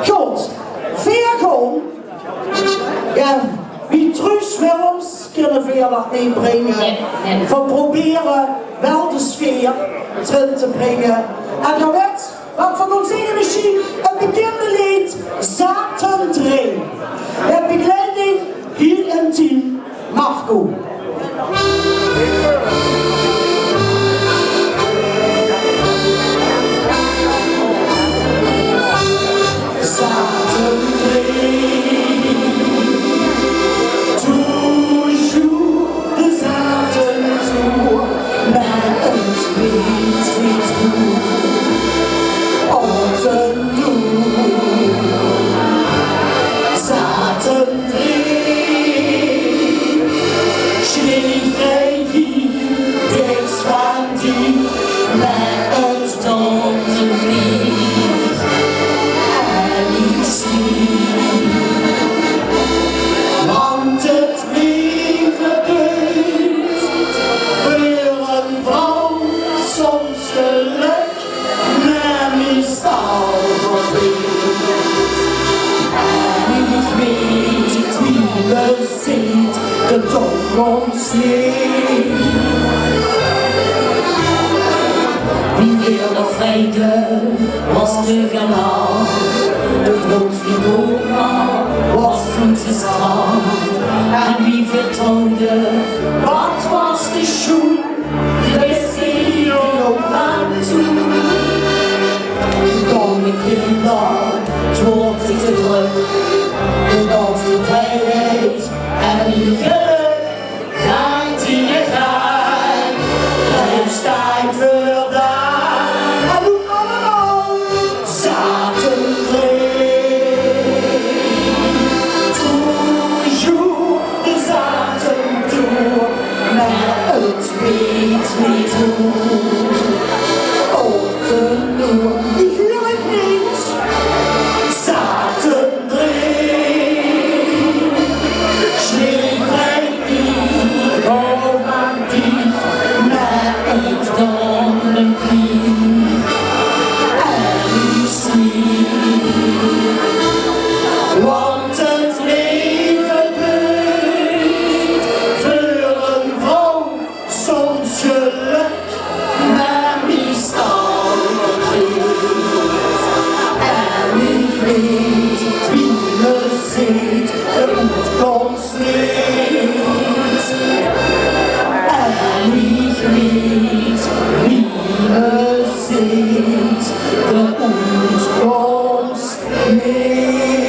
Goed, veerkom. Ja, wie truus wil ons, kunnen veel wat meebrengen. We proberen wel de sfeer erin te brengen. En je weet, wat van ons eigen machine een bekende lied, Zaten drie. Met begeleiding hier in team Marco. Wie wil de vrede was te galant, de grootste was toen te strand. En wie vertrouwde, wat was de schoen, de beste die van toen. Dan de kinder, het wordt zich te druk, de dans de vrijheid en die geluk. Tijd voor daar, en doe allemaal zaten drie. Toujours de zaten door, maar het weet niet hoe. Open door, ik wil het niet. Zaten drie, schneeuwvrij niet, romantiek. Iets dan een krieg en sneeuw. Want het leven brengt voor een vrouw soms geluk, maar meestal verdriet. En ik weet wie me ziet, het komt niet. En ik weet wie me ziet, de uitkomst niet.